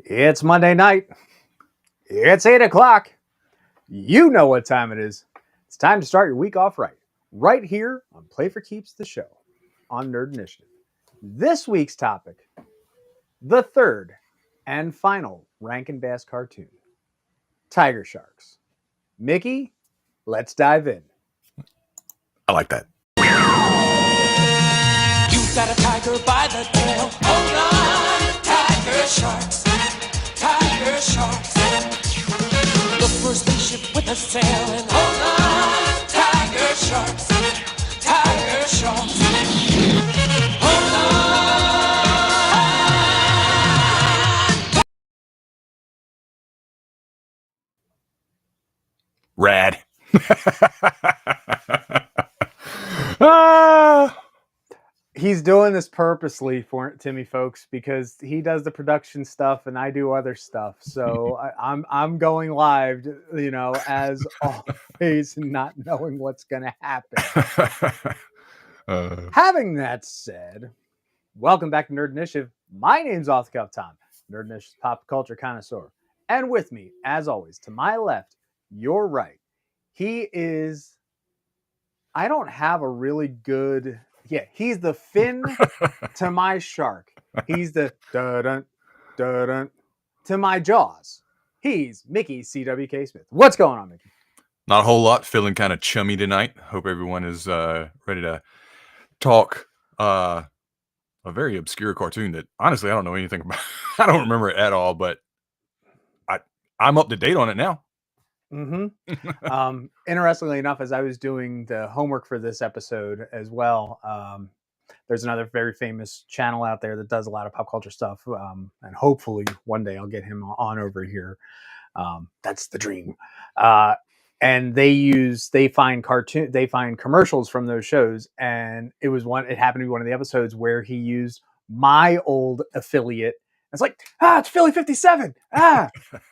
It's Monday night. It's 8 o'clock. You know what time it is. It's time to start your week off right here on Play for Keeps, the show on Nerd Initiative. This week's topic, the third and final RakinBass cartoon, Tigersharks. Mickey, let's dive in. I like that. You got a tiger by the tail. Hold on, Tiger Sharks. Tiger Sharks. Look for a spaceship with a sail and hold on, Tiger Sharks. Tiger Sharks. Hold on. Rad. He's doing this purposely for Timmy, folks, because he does the production stuff and I do other stuff. So I'm going live, as always, not knowing what's going to happen. Having that said, welcome back to Nerd Initiative. My name's Off the Cuff Tom, Nerd Initiative's pop culture connoisseur, and with me, as always, to my left, your right, he is. I don't have a really good. Yeah, he's the fin to my shark. He's the dun dun to my jaws. He's Mickey CWK Smith. What's going on, Mickey? Not a whole lot. Feeling kind of chummy tonight. Hope everyone is ready to talk a very obscure cartoon that honestly I don't know anything about. I don't remember it at all, but I'm up to date on it now. Mm-hmm. Interestingly enough, as I was doing the homework for this episode as well, there's another very famous channel out there that does a lot of pop culture stuff, and hopefully one day I'll get him on over here. That's the dream. And they find commercials from those shows, and it happened to be one of the episodes where he used my old affiliate. It's like, it's Philly 57,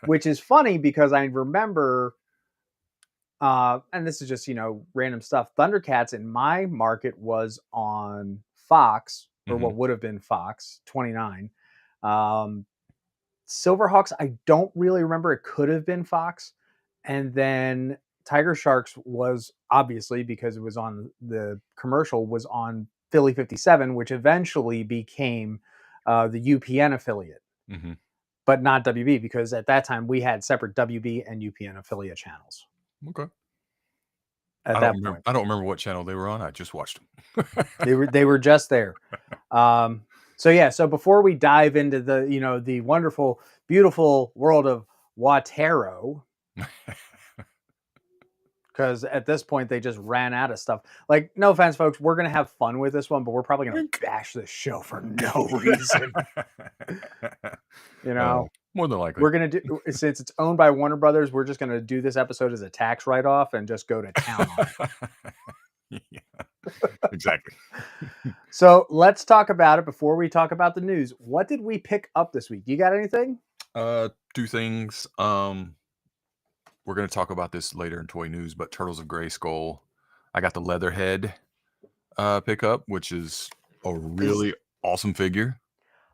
which is funny because I remember, and this is just, random stuff. Thundercats in my market was on Fox, or what would have been Fox 29. Silverhawks, I don't really remember. It could have been Fox. And then Tigersharks was obviously, because it was on the commercial, was on Philly 57, which eventually became the UPN affiliate, but not WB, because at that time we had separate WB and UPN affiliate channels. Okay. I don't remember what channel they were on. I just watched them. they were just there. So before we dive into the wonderful, beautiful world of Watero, because at this point they just ran out of stuff. Like, no offense, folks, we're gonna have fun with this one, but we're probably gonna bash this show for no reason. More than likely, we're gonna do, since it's owned by Warner Brothers, we're just gonna do this episode as a tax write-off and just go to town on it. Yeah, exactly. So let's talk about it before we talk about the news. What did we pick up this week? You got anything? Two things. We're going to talk about this later in toy news, but Turtles of Grayskull, I got the Leatherhead pickup, which is a really awesome figure.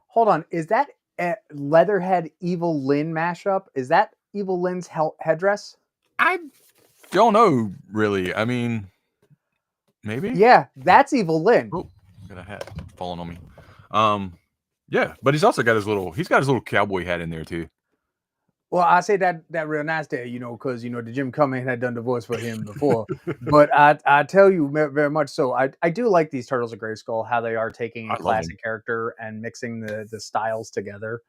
Hold on, is that a Leatherhead Evil Lyn mashup? Is that Evil Lyn's headdress? I don't know, really. I mean, maybe. Yeah, that's Evil Lyn. Oh, got a hat falling on me. Yeah, but he's also got his little cowboy hat in there too. Well, I say that real nice there, because the Jim Cummings had done the voice for him before. But I tell you very much so. I do like these Turtles of Grayskull, how they are taking a classic character and mixing the styles together.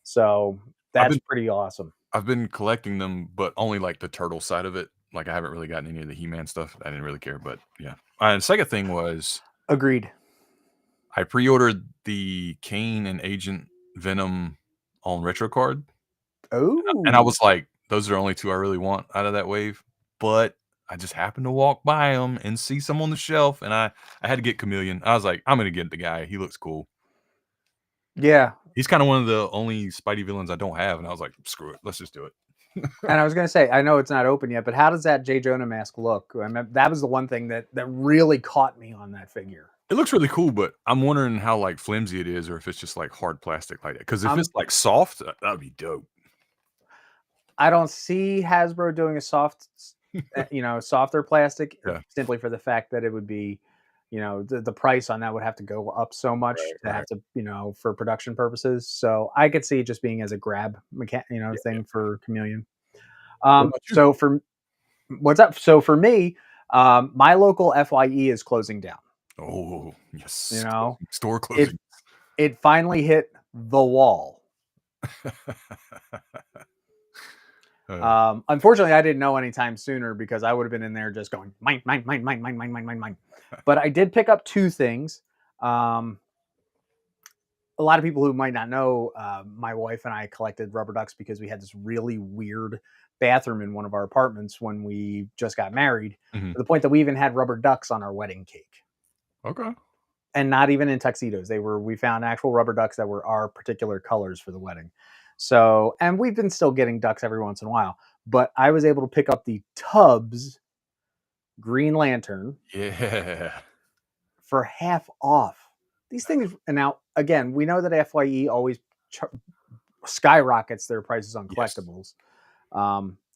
So that's pretty awesome. I've been collecting them, but only like the turtle side of it. Like I haven't really gotten any of the He-Man stuff. I didn't really care, but yeah. And the second thing was, agreed, I pre-ordered the Kane and Agent Venom on retro card. Oh, and I was like, those are the only two I really want out of that wave. But I just happened to walk by them and see some on the shelf, and I had to get Chameleon. I was like, I'm gonna get the guy. He looks cool. Yeah, he's kind of one of the only Spidey villains I don't have, and I was like, screw it, let's just do it. And I was gonna say, I know it's not open yet, but how does that J. Jonah mask look? I mean, that was the one thing that really caught me on that figure. It looks really cool, but I'm wondering how, like, flimsy it is or if it's just, like, hard plastic like that. Because if it's, I'm like, soft, that'd be dope. I don't see Hasbro doing a softer plastic Yeah. simply for the fact that it would be, the price on that would have to go up so much Right, to have right. to, for production purposes. So I could see it just being as a grab Yeah, yeah. thing for Chameleon. What about you? So for what's up? So for me, my local FYE is closing down. Oh, You yes. know, Store it closing. it finally hit the wall. Uh, Unfortunately, I didn't know anytime sooner because I would have been in there just going mine, mine, mine, mine, mine, mine, mine, mine, mine. But I did pick up two things. Um, a lot of people who might not know, my wife and I collected rubber ducks because we had this really weird bathroom in one of our apartments when we just got married, mhm. to the point that we even had rubber ducks on our wedding cake. Okay. And not even in tuxedos. We found actual rubber ducks that were our particular colors for the wedding. So, and we've been still getting ducks every once in a while, but I was able to pick up the Tubbs Green Lantern Yeah. for half off. These things, and now again, we know that FYE always skyrockets their prices on Yes. collectibles.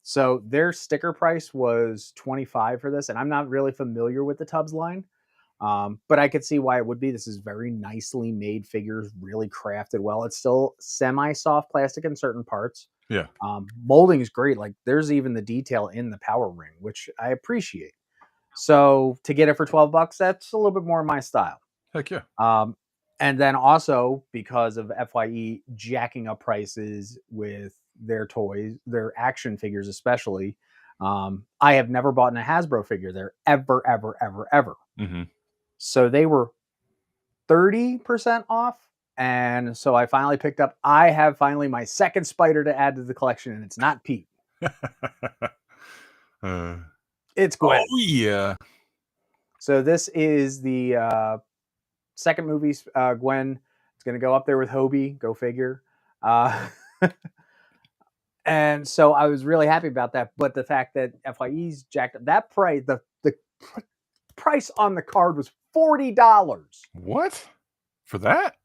So their sticker price was 25 for this, and I'm not really familiar with the Tubbs line. But I could see why it would be. This is very nicely made figures, really crafted well. It's still semi-soft plastic in certain parts. Yeah. Molding is great. Like there's even the detail in the power ring, which I appreciate. So to get it for $12, that's a little bit more my style. Heck yeah. And then also because of FYE jacking up prices with their toys, their action figures especially. I have never bought a Hasbro figure there ever, ever, ever, ever. Mhm. So they were 30% off. And so I finally picked up, I have finally my second spider to add to the collection, and it's not Pete. Uh, It's oh, Gwen. yeah. So this is the second movie, Gwen. It's going to go up there with Hobie, go figure. Uh, and so I was really happy about that. But the fact that FYE's jacked up, that price, the price on the card was $40. What? For that?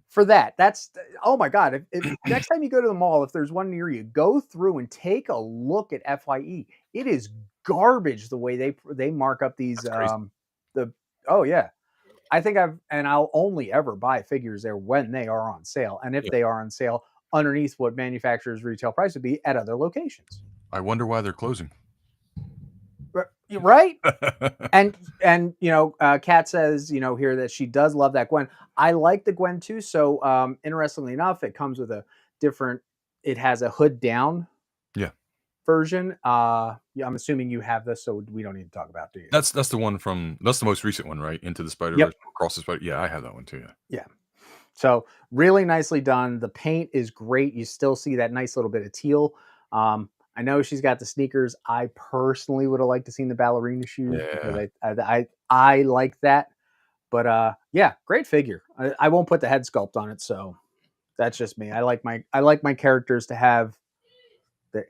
For that. That's, oh my God. If next time you go to the mall, if there's one near you, go through and take a look at FYE. It is garbage the way they mark up these That's crazy. oh yeah. I'll only ever buy figures there when they are on sale. And if Yeah. they are on sale underneath what manufacturer's retail price would be at other locations. I wonder why they're closing. Right? And Kat says, here that she does love that Gwen. I like the Gwen too. So interestingly enough, it comes with it has a hood down Yeah. version. I'm assuming you have this, so we don't need to talk about it. That's the one that's the most recent one, right? Into the Spider-Verse, Yep. Across the Spider. Yeah, I have that one too. Yeah. Yeah. So really nicely done. The paint is great. You still see that nice little bit of teal. I know she's got the sneakers. I personally would have liked to seen the ballerina shoes because I like that. But yeah, great figure. I won't put the head sculpt on it, so that's just me. I like my characters to have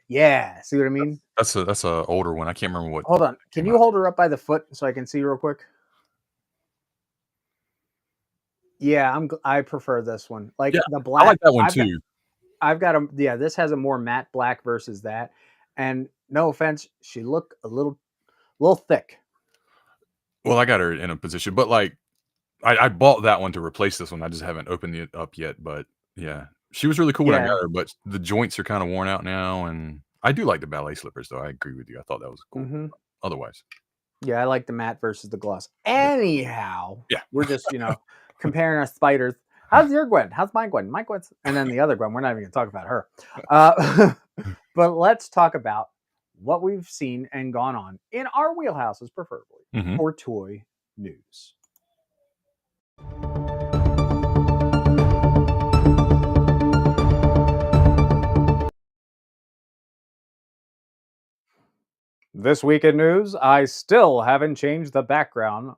yeah. See what I mean? That's a older one. I can't remember what Hold on. Can came you out. hold her up by the foot so I can see real quick? Yeah, I prefer this one. Like Yeah, the I black. like that one too. I've got a yeah. This has a more matte black versus that. And no offense, she looked a little thick. Well, I got her in a position, but like I bought that one to replace this one. I just haven't opened it up yet. But yeah, she was really cool when I Yeah. got her, but the joints are kind of worn out now. And I do like the ballet slippers, though. I agree with you. I thought that was cool. Mm-hmm. Otherwise, Yeah, I like the matte versus the gloss. yeah, Anyhow, yeah. we're just, comparing our spiders. How's your Gwen? How's my Gwen? My Gwen's, and then the other Gwen. We're not even going to talk about her. But let's talk about what we've seen and gone on in our wheelhouses, preferably, Mhm. for toy news. This week in news, I still haven't changed the background.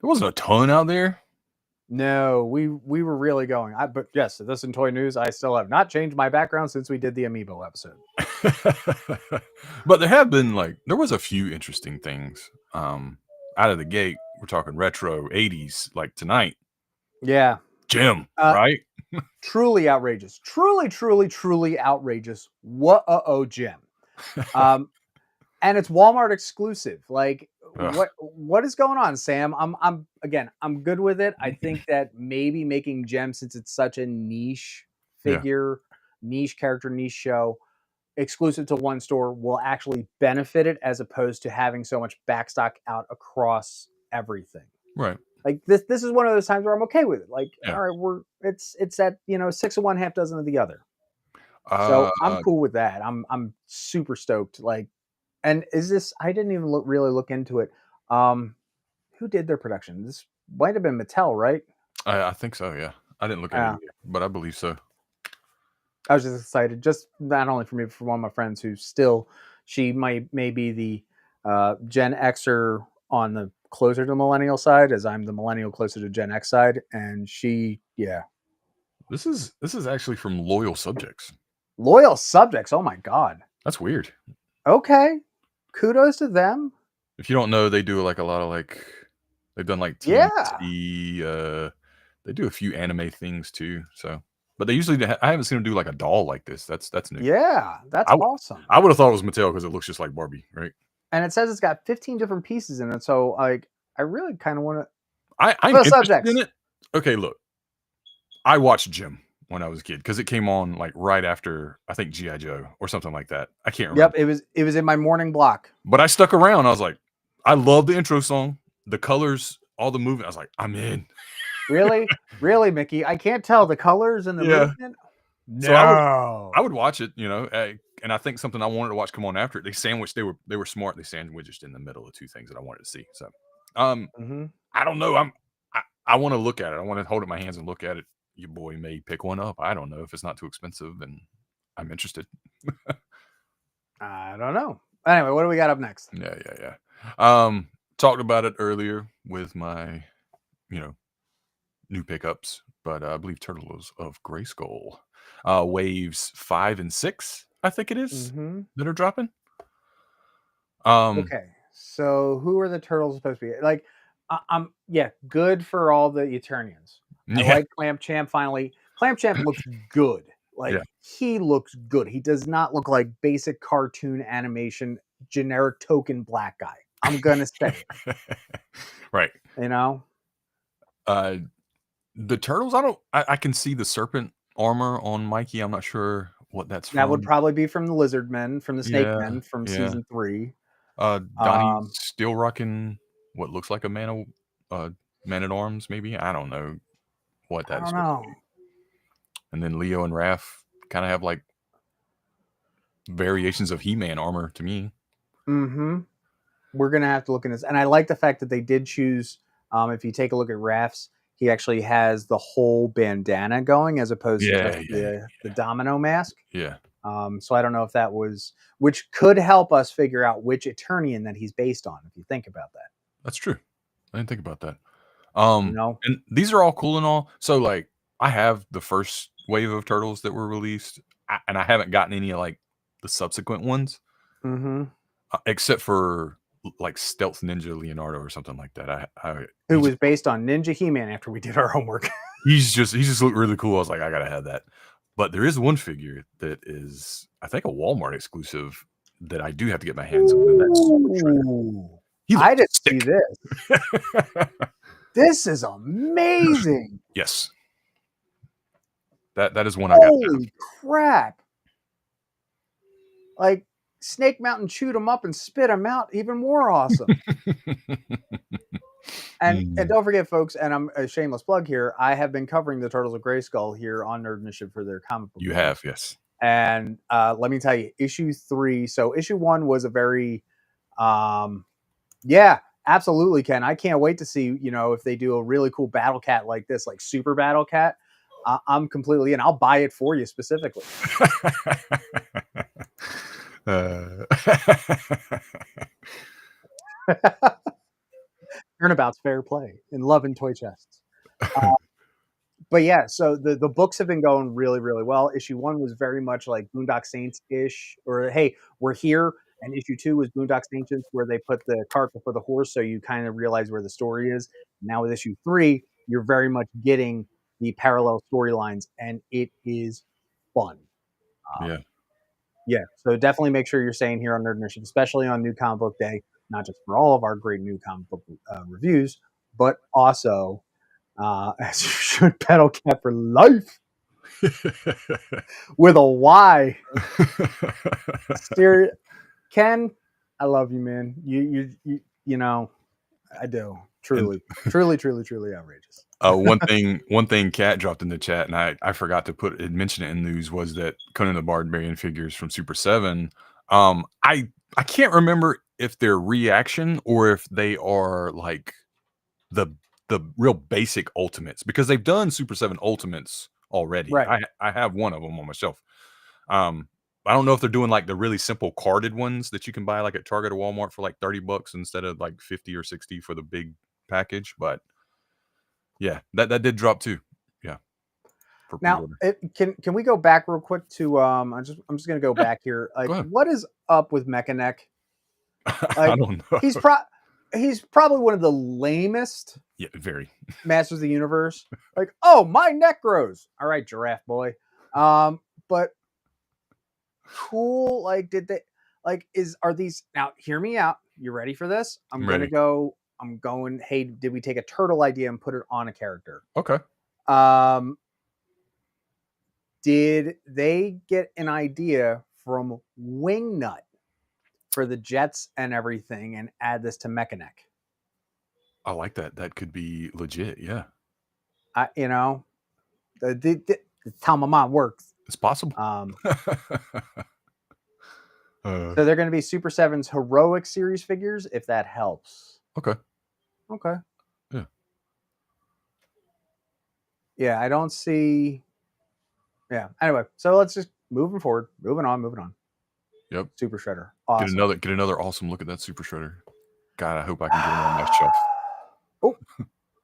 There wasn't a ton out there. No, we were really going. But yes, this in toy news, I still have not changed my background since we did the Amiibo episode. But there was a few interesting things. Out of the gate, we're talking retro 80s, like tonight. Yeah. Jim, Uh, right? Truly outrageous. Truly, truly, truly outrageous. What Jim. Um, and it's Walmart exclusive. Like, Ugh. what is going on, Sam? I'm good with it. I think that maybe making Gem, since it's such a niche Yeah. figure, niche character, niche show, exclusive to one store will actually benefit it, as opposed to having so much backstock out across everything. Right. Like this is one of those times where I'm okay with it. Like, Yeah. all right, it's that, 6 of one, half dozen of the other. Uh, So I'm cool with that. I'm super stoked. Like, and is this? I didn't even really look into it. Who did their production? This might have been Mattel, right? I think so. Yeah. I didn't look at it Yeah. either, but I believe so. I was just excited, just not only for me, but for one of my friends who still, she may be the Gen Xer on the closer to the millennial side, as I'm the millennial closer to Gen X side, and she, yeah, This is actually from Loyal Subjects. loyal subjects. Oh my god. That's weird. Okay, kudos to them. If you don't know, they do like a lot of like they've done like Yeah, TNT. They do a few anime things too. So, but they usually I haven't seen them do like a doll like this. That's new. yeah, that's I awesome. I would have thought it was Mattel because it looks just like Barbie, right? And it says it's got 15 different pieces in it, so like, I really kind of want to. I'm Loyal interested in subjects. it. Okay, look, I watched Jim when I was a kid because it came on like right after I think GI Joe or something like that. I can't remember, Yep, it was in my morning block. but I stuck around. I was like, I love the intro song, the colors, all the movement. I was like, I'm in. Really, really, Mickey. I can't tell the colors and the Yeah. movement. So No. I would watch it, and I think something I wanted to watch come on after it. They were smart. They sandwiched in the middle of two things that I wanted to see. So, Hmm. I don't know. I want to look at it. I want to hold it in my hands and look at it. Your boy may pick one up. I don't know if it's not too expensive, then I'm interested. I don't know. Anyway, what do we got up next? Yeah. Talked about it earlier with my, you know, new pickups, but I believe Turtles of Grayskull, waves 5 and 6, I think it is Hmm. that are dropping. Um, Okay, so who are the turtles supposed to be? Like, I'm yeah, good for all the Eternians. I yeah, like Clamp Champ. Finally, Clamp Champ looks good. yeah, Like, he looks good. He does not look like basic cartoon animation, generic token black guy. I'm gonna say it. right. You know, Uh, the turtles, I can see the serpent armor on Mikey. I'm not sure what that's that would from. probably be from the Lizard Men, from the Snake Yeah, Men, from yeah. season 3. Donnie's Um, still rocking what looks like a man at arms, maybe. I don't know what I that is don't supposed to be. know. And then Leo and Raph kind of have like variations of He-Man armor to me. Hmm. We're gonna have to look in this, and I like the fact that they did choose. If you take a look at Raph's, he actually has the whole bandana going, as opposed to just Yeah. the domino mask. Yeah. So I don't know if that was, which could help us figure out which Eternian that he's based on, if you think about that. That's true. I didn't think about that. You know. And these are all cool and all. So like I have the first wave of turtles that were released, and I haven't gotten any of like the subsequent ones, Hmm. except for like Stealth Ninja Leonardo or something like that. Who was based on Ninja He-Man after we did our homework. He just looked really cool. I was like, I gotta have that. But there is one figure that is, I think, a Walmart exclusive that I do have to get my hands on, and that's Super Shredder. Ooh, He I looks didn't see sick. this. This is amazing. Yes, that is one I got. Holy crap. Like, Snake Mountain chewed him up and spit him out. Even more awesome. And Mm. don't forget, folks, and I'm a shameless plug here, I have been covering the Turtles of Grayskull here on Nerd Initiative for their comic book. You have, yes. And let me tell you, issue 3. So issue 1 was a very, yeah, absolutely, Ken. I can't wait to see, if they do a really cool Battle Cat like this, like Super Battle Cat. I'm completely in. I'll buy it for you specifically. Uh, Turnabout's fair play in love and toy chests. But yeah, so the books have been going really, really well. Issue 1 was very much like Boondock Saints-ish, or hey, we're here. And issue 2 was Boondock Saints, where they put the cart before the horse, so you kind of realize where the story is. Now with issue 3, you're very much getting the parallel storylines, and it is fun. Yeah. Yeah, so definitely make sure you're staying here on Nerd Nation, especially on New Comic Book Day, not just for all of our great new comic book reviews, but also as you should, Pedal Cat for life with a Y. Ken, I love you, man. You know, I do. Truly, truly, truly, truly outrageous. One thing Kat dropped in the chat, and I forgot to mention it in news, was that Conan the Barbarian figures from Super 7. I can't remember if they're reaction or if they are like the real basic ultimates, because they've done Super 7 ultimates already. Right. I have one of them on my shelf. I don't know if they're doing like the really simple carded ones that you can buy like at Target or Walmart for like $30 instead of like 50 or 60 for the big package, but yeah, that did drop too. Yeah. For Now, pre-order. can we go back real quick to I'm just gonna go Yeah, back here. Like, go ahead. what is up with Mechaneck? I Like, don't know. he's probably one of the lamest Yeah, very. Masters of the Universe. Like, oh, my neck grows. All right, giraffe boy. But cool. Like, did they are these now? Hear me out. You ready for this? I'm ready. going. Hey, did we take a turtle idea and put it on a character? Okay. Did they get an idea from Wingnut for the jets and everything and add this to Mechaneck? I like that. That could be legit. Yeah. It's how my mind works. It's possible. So they're going to be Super 7's Heroic Series figures, if that helps. Okay. Yeah. Yeah, I don't see. Yeah. Anyway, so let's just moving on. Yep. Super Shredder. Awesome. Get another awesome look at that Super Shredder. God, I hope I can get him on my shelf. Oh,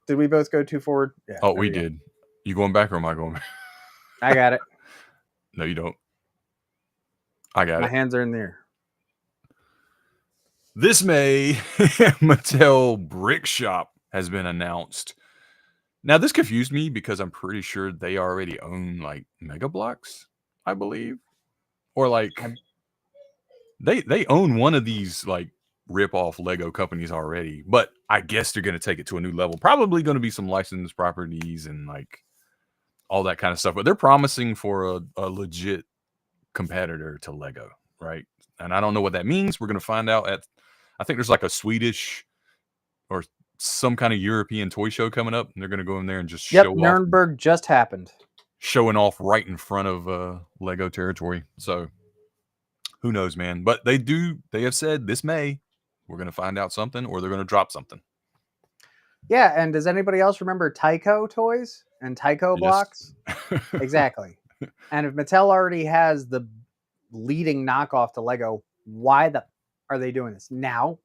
did we both go too forward? Yeah. Oh, we did. You going back or am I going back? I got it. No, you don't. I got it. My hands are in there. This May, Mattel Brick Shop has been announced. Now, this confused me because I'm pretty sure they already own like Mega Bloks, I believe, or like they own one of these like rip-off Lego companies already. But I guess they're going to take it to a new level. Probably going to be some licensed properties and like all that kind of stuff. But they're promising for a legit competitor to Lego, right? And I don't know what that means. We're going to find out I think there's like a Swedish or some kind of European toy show coming up, and they're going to go in there and just show off. Nuremberg just happened. Showing off right in front of Lego territory. So who knows, man? But they have said this May we're going to find out something, or they're going to drop something. Yeah, and does anybody else remember Tyco toys and Tyco blocks? Exactly. And if Mattel already has the leading knockoff to Lego, why are they doing this? Now,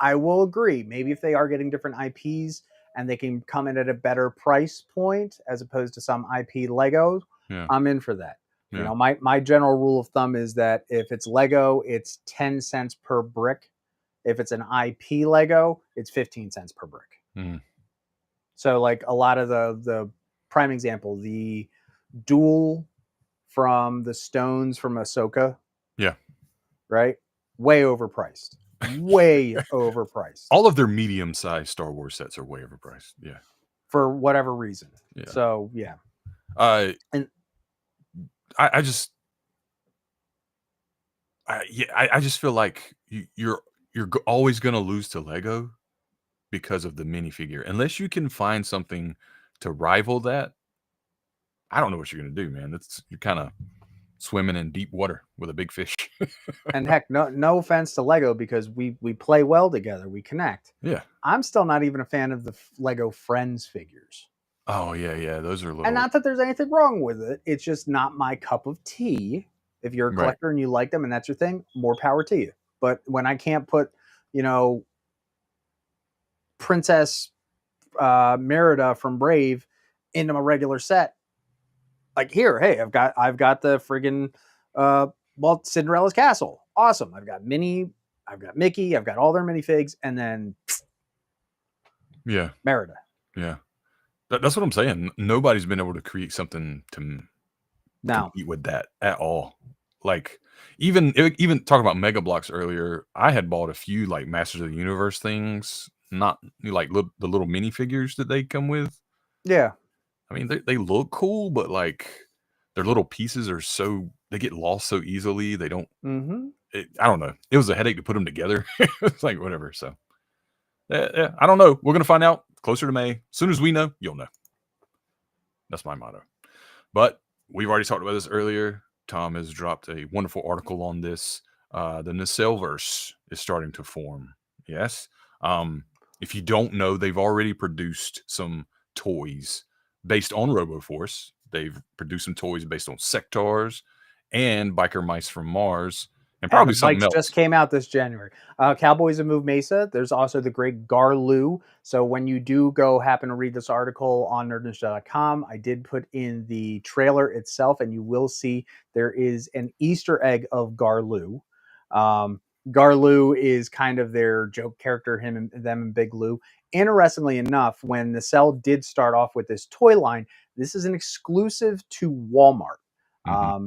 I will agree. Maybe if they are getting different IPs and they can come in at a better price point as opposed to some IP Legos, I'm in for that. Yeah. You know, my general rule of thumb is that if it's Lego, it's 10 cents per brick. If it's an IP Lego, it's 15 cents per brick. So like a lot of the prime example, the duel from the stones from Ahsoka. Yeah. Right? Way overpriced. Way overpriced. All of their medium-sized Star Wars sets are way overpriced. Yeah. For whatever reason. Yeah. So, yeah. And I just feel like you're always going to lose to Lego because of the minifigure. Unless you can find something to rival that, I don't know what you're going to do, man. You're kind of swimming in deep water with a big fish. And heck, no offense to Lego, because we play well together. We connect. Yeah. I'm still not even a fan of the Lego Friends figures. Oh, yeah. Those are little... And not that there's anything wrong with it. It's just not my cup of tea. If you're a collector and you like them and that's your thing, more power to you. But when I can't put, Princess Merida from Brave into my regular set. Like here, hey, I've got the friggin' Cinderella's castle. Awesome. I've got Minnie, I've got Mickey, I've got all their minifigs, and then Yeah. Merida. Yeah. That's what I'm saying. Nobody's been able to create something to Now, compete with that at all. Like even talking about Mega Blocks earlier, I had bought a few like Masters of the Universe things, not like the little minifigures that they come with. yeah. I mean, they look cool, but like their little pieces are they get lost so easily. They don't. Mm-hmm. I don't know. It was a headache to put them together. It's like whatever. So yeah, I don't know. We're gonna find out closer to May. As soon as we know, you'll know. That's my motto. But we've already talked about this earlier. Tom has dropped a wonderful article on this. The Nacelverse is starting to form. Yes. If you don't know, they've already produced some toys based on RoboForce. They've produced some toys based on Sectars and Biker Mice from Mars, and And probably the something bikes else. just came out this January. Cowboys of Move Mesa. There's also the great Garloo. So when you do go happen to read this article on nerdninja.com, I did put in the trailer itself, and you will see there is an Easter egg of Garloo. Garloo is kind of their joke character, them and Big Lou. Interestingly enough, when Nacelle did start off with this toy line, this is an exclusive to Walmart.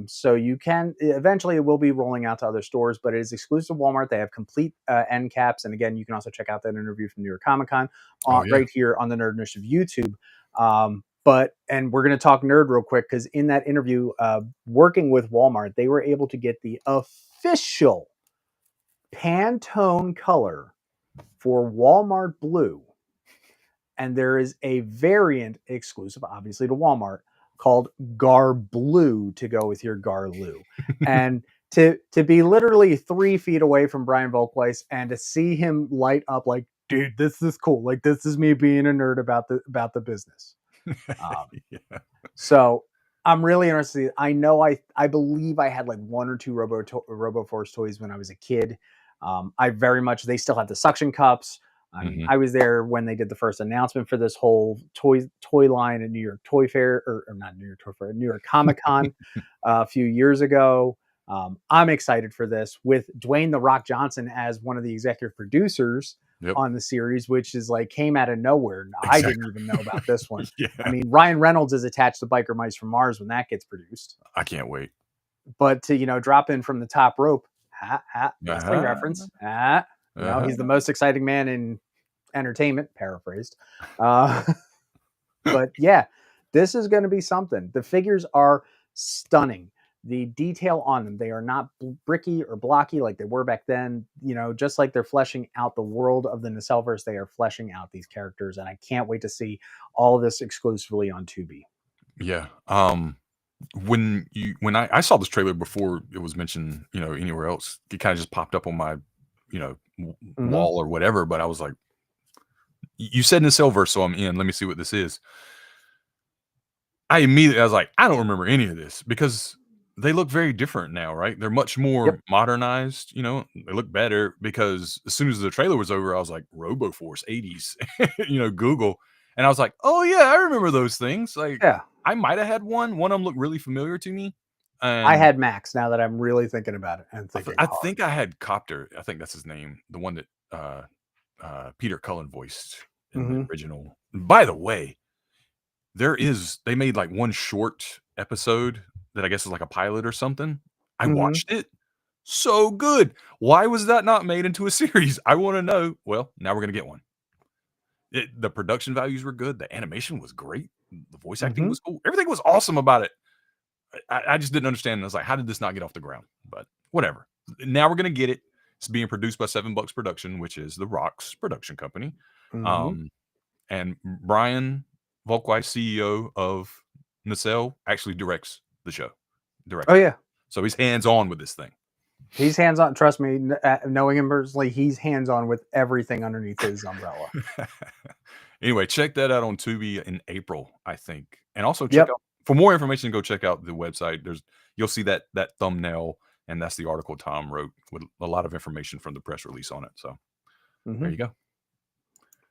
So you can eventually it will be rolling out to other stores, but it is exclusive to Walmart. They have complete end caps, and again, you can also check out that interview from New York Comic Con Oh yeah. right here on the Nerd Initiative YouTube. And we're going to talk nerd real quick because in that interview, working with Walmart, they were able to get the official Pantone color for Walmart Blue, and there is a variant exclusive, obviously, to Walmart called Gar Blue to go with your Garloo. And to be literally 3 feet away from Brian Volkweiss and to see him light up like, dude, this is cool. Like this is me being a nerd about the business. Yeah. So I'm really interested. I know I believe I had like 1 or 2 RoboForce toys when I was a kid. I very much they still have the suction cups. I mean, I was there when they did the first announcement for this whole toy line at New York Toy Fair, or not New York Toy Fair, New York Comic Con a few years ago. I'm excited for this with Dwayne "The Rock" Johnson as one of the executive producers on the series, which is like came out of nowhere. I didn't even know about this one. Yeah. I mean, Ryan Reynolds is attached to Biker Mice from Mars when that gets produced. I can't wait. But to drop in from the top rope, wrestling reference. He's the most exciting man in entertainment, paraphrased. But yeah, this is going to be something. The figures are stunning. The detail on them, they are not bricky or blocky like they were back then. Just like they're fleshing out the world of the Nacelverse, they are fleshing out these characters, and I can't wait to see all of this exclusively on Tubi. Yeah. When I saw this trailer before it was mentioned, anywhere else, it kind of just popped up on my, wall or whatever. But I was like, you said Nacelverse, so I'm in. Let me see what this is. I was like, I don't remember any of this because they look very different now, right? They're much more modernized, they look better because as soon as the trailer was over, I was like, RoboForce 80s, Google. And I was like, oh yeah, I remember those things. Like, I might have had one. One of them looked really familiar to me. And I had Max now that I'm really thinking about it and thinking. I think I had Copter. I think that's his name. The one that Peter Cullen voiced in the original. By the way, they made like one short episode that I guess is like a pilot or something. I watched it. So good. Why was that not made into a series? I want to know. Well, now we're going to get one. The production values were good. The animation was great. The voice acting was cool. Everything was awesome about it. I just didn't understand. I was like, how did this not get off the ground? But whatever. Now we're going to get it. It's being produced by 7 Bucks Production, which is The Rock's production company. And Brian Volkweiss, CEO of Nacelle, actually directs the show. Oh yeah. So he's hands-on with this thing. He's hands-on. Trust me, knowing him personally, he's hands-on with everything underneath his umbrella. Anyway, check that out on Tubi in April, I think. And also check out, for more information, go check out the website. You'll see that thumbnail, and that's the article Tom wrote with a lot of information from the press release on it. So there you go.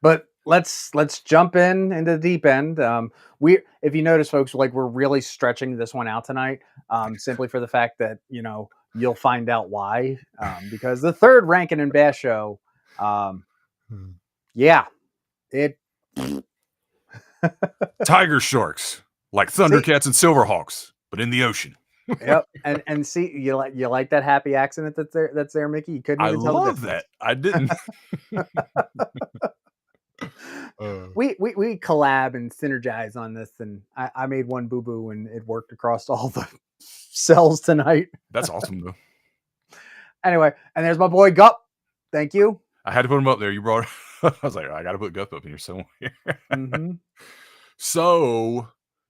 But let's jump into the deep end. If you notice, folks, like we're really stretching this one out tonight, simply for the fact that you'll find out why. Because the third Rankin and Bass show, yeah, it. Tigersharks, like Thundercats and Silverhawks, but in the ocean. Yep, and see, you like that happy accent that's there, Mickey. You couldn't even tell the love difference. that. I didn't. We collab and synergize on this, and I made one boo boo, and it worked across all the cells tonight. That's awesome, though. Anyway, and there's my boy Gup. Thank you. I had to put him up there. You brought. I was like, I got to put Gup up in here somewhere. So,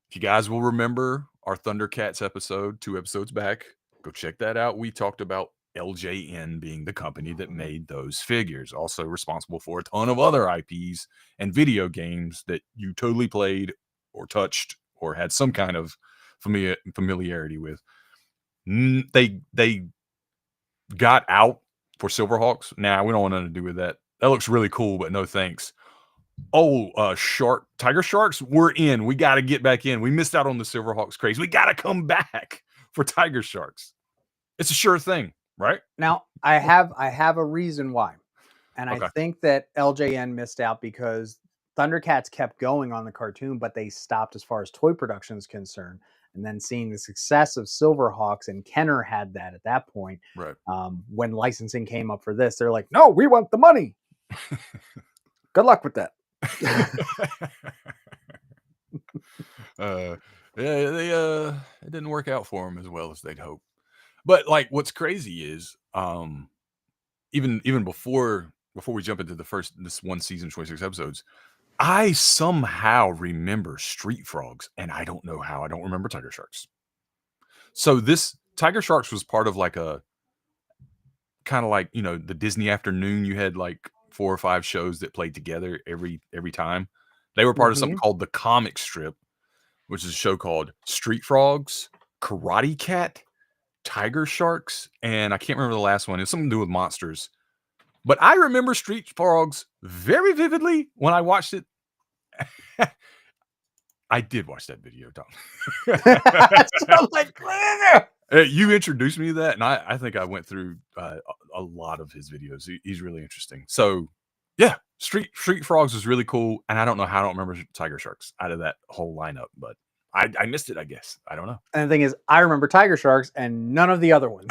if you guys will remember our Thundercats episode 2 episodes back, go check that out. We talked about LJN being the company that made those figures, also responsible for a ton of other IPs and video games that you totally played or touched or had some kind of familiarity with. They got out for Silverhawks. Nah, we don't want nothing to do with that. That looks really cool, but no thanks. Oh, Tigersharks, we're in. We got to get back in. We missed out on the Silverhawks craze. We got to come back for Tigersharks. It's a sure thing, right? Now, I have a reason why. And I think that LJN missed out because Thundercats kept going on the cartoon, but they stopped as far as toy production is concerned. And then seeing the success of Silverhawks, and Kenner had that at that point. Right. When licensing came up for this, they're like, no, we want the money. Good luck with that. It didn't work out for them as well as they'd hoped. But like, what's crazy is, even before we jump into this one season, 26 episodes, I somehow remember Street Frogs, and I don't know how I don't remember Tigersharks. So this Tigersharks was part of like a kind of like, the Disney afternoon. You had like 4 or 5 shows that played together every time. They were part of something called the Comic Strip, which is a show called Street Frogs, Karate Cat, Tigersharks, and I can't remember the last one. It's something to do with monsters. But I remember Street Frogs very vividly when I watched it. I did watch that video, Tom. So like, you introduced me to that, and I think I went through a lot of his videos. He's really interesting. So, yeah, Street Frogs was really cool, and I don't know how I don't remember Tigersharks out of that whole lineup, but I missed it, I guess. I don't know. And the thing is, I remember Tigersharks and none of the other ones.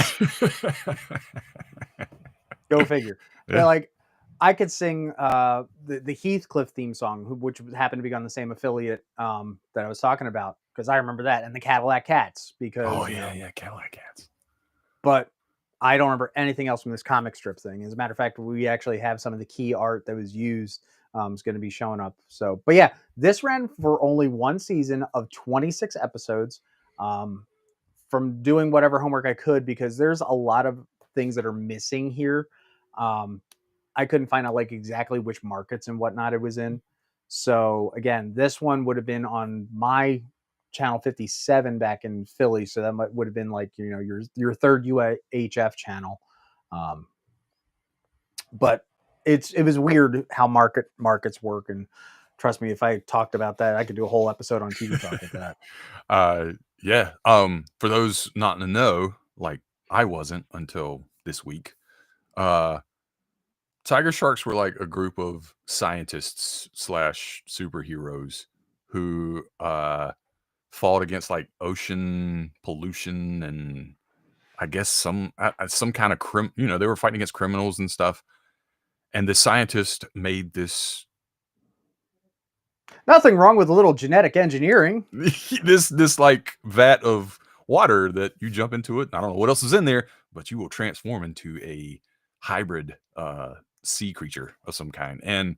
Go figure. Yeah. Like, I could sing the Heathcliff theme song, which happened to be on the same affiliate that I was talking about, because I remember that, and the Cadillac Cats. Because Cadillac Cats. But I don't remember anything else from this comic strip thing. As a matter of fact, we actually have some of the key art that was used. Is going to be showing up. So, but yeah, this ran for only one season of 26 episodes. From doing whatever homework I could, because there's a lot of things that are missing here. I couldn't find out like exactly which markets and whatnot it was in. So again, this one would have been on my channel 57 back in Philly. So that would have been like, your third UHF channel. But it was weird how markets work. And trust me, if I talked about that, I could do a whole episode on TV Talk with that. Yeah. For those not in the know, like I wasn't until this week, Tigersharks were like a group of scientists / superheroes who fought against like ocean pollution and I guess some kind of they were fighting against criminals and stuff. And the scientist made this. Nothing wrong with a little genetic engineering. this like vat of water that you jump into it. I don't know what else is in there, but you will transform into a hybrid sea creature of some kind. And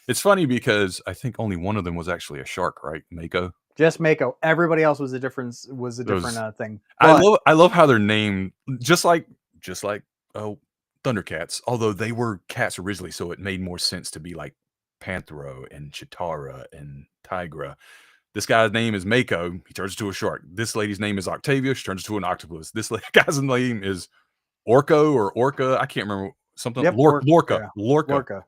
it's funny because I think only one of them was actually a shark, right? Mako. Just Mako. Everybody else was a different thing. But I love how they're named just like Thundercats, although they were cats originally, so it made more sense to be like Panthro and Chitara and Tigra. This guy's name is Mako. He turns into a shark. This lady's name is Octavia. She turns into an octopus. This guy's name is Orca. I can't remember something. Yep, Lorca. Lorca.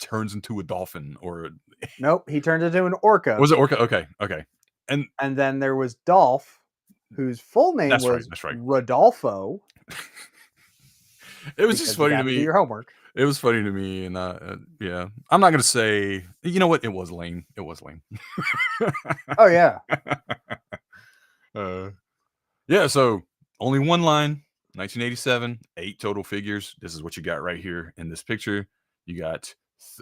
turns into a dolphin, or Nope, he turned into an orca. was it orca? Okay, okay, and And then there was Dolph, whose full name that's right, was that's right. Rodolfo, It was just because you funny got to to do me. your homework. It was funny to me, and yeah, I'm not gonna say. You know what? It was lame. It was lame. Oh yeah, uh, yeah. So only one line. 1987, 8 total figures. This is what you got right here in this picture. You got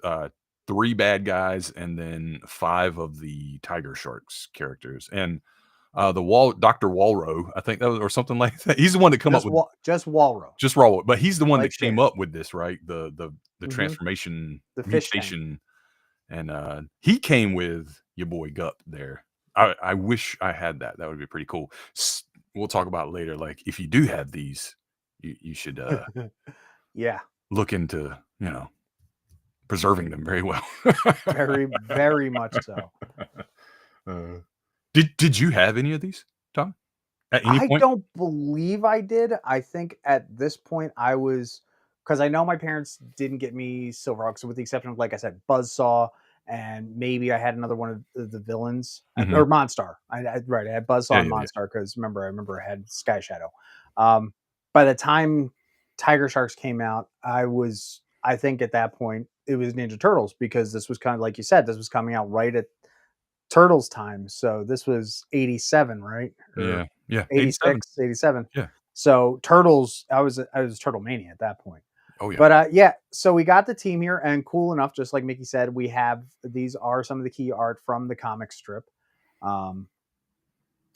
uh, 3 bad guys, and then 5 of the Tiger Sharks characters, and the Dr. Walro, I think that was, or something like that. He's the one that come up with just Walro, just Walro, but he's the one like that came Cher. up with this, right? The Hmm. transformation The fish tank. mutation, and he came with your boy Gup there. I wish I had that. That would be pretty cool. We'll talk about it later. Like if you do have these, you should Yeah, look into preserving them very well. very, very much so. uh, did you have any of these, Tom? At any I point? don't believe I did. I think at this point I was, because I know my parents didn't get me Silverhawks, with the exception of, like I said, Buzzsaw, and maybe I had another one of the villains, Mhm. or Monstar. Right, I had Buzzsaw Yeah, and yeah, yeah. Monstar because I remember I had Sky Shadow. By the time Tigersharks came out, I think at that point it was Ninja Turtles, because this was kind of like you said, this was coming out right at Turtles time. So this was 87, right? Or Yeah, yeah, 87. 86, 87. Yeah. So Turtles, I was Turtle Mania at that point. Oh, yeah. But yeah, so we got the team here, and cool enough, just like Mickey said, we have, these are some of the key art from the comic strip. Um,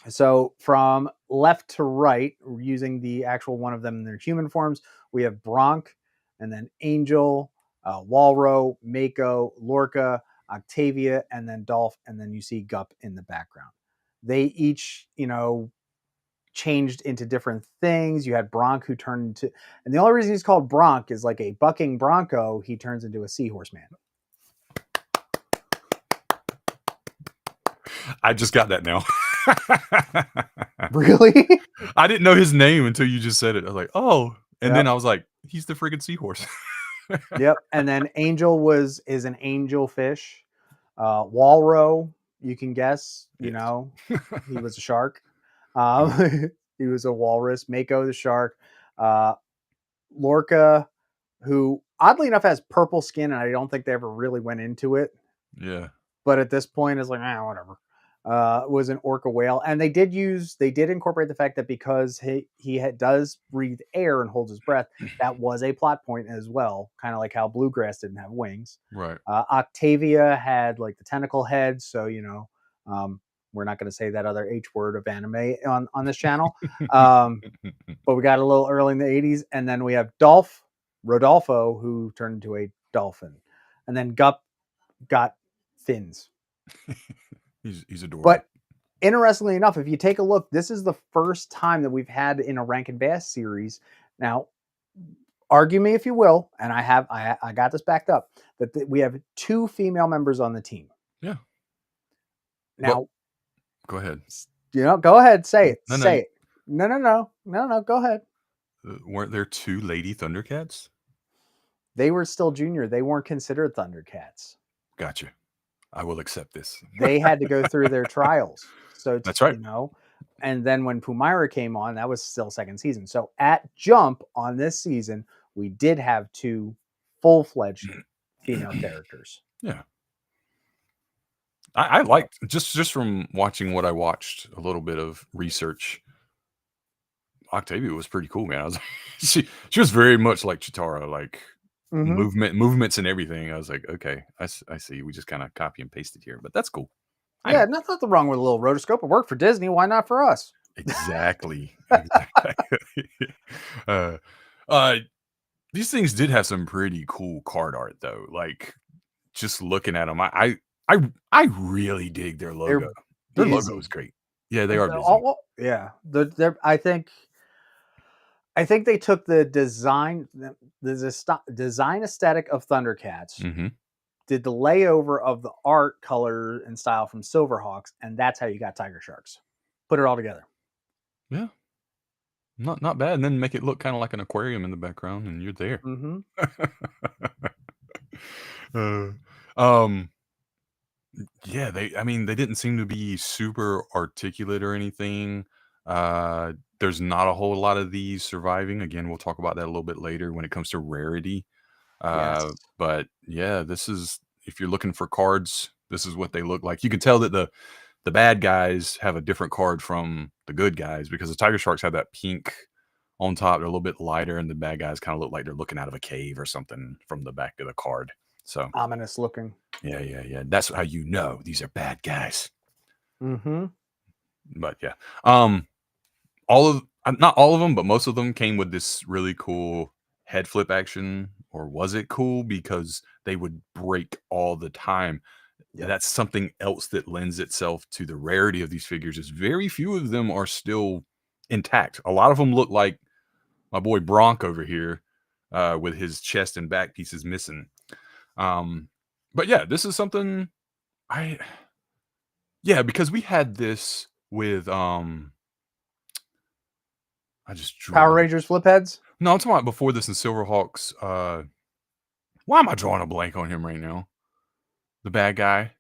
so from left to right, using the actual one of them in their human forms, we have Bronk, and then Angel, Walro, Mako, Lorca, Octavia, and then Dolph, and then you see Gup in the background. They each, changed into different things. You had Bronk, who turned into, and the only reason he's called Bronk is like a bucking bronco, he turns into a seahorse man. I just got that now. Really? I didn't know his name until you just said it. I was like, "Oh," and then Yep. I was like, "He's the freaking seahorse." Yep. And then Angel is an angel fish. Walro, you can guess, Yes. he was a shark. He was a walrus. Mako the shark. Uh, Lorca, who oddly enough has purple skin, and I don't think they ever really went into it. Yeah. But at this point, it's like, whatever. Was an orca whale, and they did incorporate the fact that because does breathe air and holds his breath, that was a plot point as well, kind of like how Bluegrass didn't have wings. Right. Octavia had like the tentacle head, so we're not going to say that other H word of anime on this channel. But we got a little early in the 80s, and then we have Rodolfo, who turned into a dolphin, and then Gup got fins. He's adorable. But interestingly enough, if you take a look, this is the first time that we've had in a RakinBass series. Now, argue me if you will, and I got this backed up, that we have 2 female members on the team. Yeah. Now, Well, go ahead. go ahead, say it. No, say it. No, go ahead. Weren't there 2 lady Thundercats? They were still junior. They weren't considered Thundercats. Gotcha. I will accept this. They had to go through their trials. So That's right. And then when Pumira came on, that was still second season. So at Jump on this season, we did have 2 full-fledged female characters. Yeah. I liked, just from watching what I watched, a little bit of research. Octavia was pretty cool, man. I was she was very much like Chitara, like movements and everything. I was like, okay, I see. We just kind of copy and pasted here, but that's cool. Yeah, nothing wrong with a little rotoscope. It worked for Disney. Why not for us? Exactly. These things did have some pretty cool card art, though. Like just looking at them, I really dig their logo. Their logo is great. Yeah, they are busy. Yeah, I think they took the design aesthetic of Thundercats, Mm-hmm. did the layover of the art, color, and style from Silverhawks, and that's how you got Tigersharks. Put it all together. Yeah, not bad. And then make it look kind of like an aquarium in the background, and you're there. Mm-hmm. Uh, um, yeah, I mean, they didn't seem to be super articulate or anything. There's not a whole lot of these surviving. Again, we'll talk about that a little bit later when it comes to rarity. Yes. But yeah, this is if you're looking for cards, this is what they look like. You can tell that the bad guys have a different card from the good guys because the Tiger Sharks have that pink on top. They're a little bit lighter, and the bad guys kind of look like they're looking out of a cave or something from the back of the card. So Ominous looking. yeah. That's how you know these are bad guys. Mm-hmm. But yeah, all of not all of them, but most of them came with this really cool head flip action. Or was it cool because they would break all the time? Yep. That's something else that lends itself to the rarity of these figures. Is very few of them are still intact. A lot of them look like my boy Bronk over here, with his chest and back pieces missing. But yeah, this is something I because we had this with I just drew a Power blank. Rangers flip heads. No, I'm talking about before this in Silverhawks. Why am I drawing a blank on him right now? The bad guy.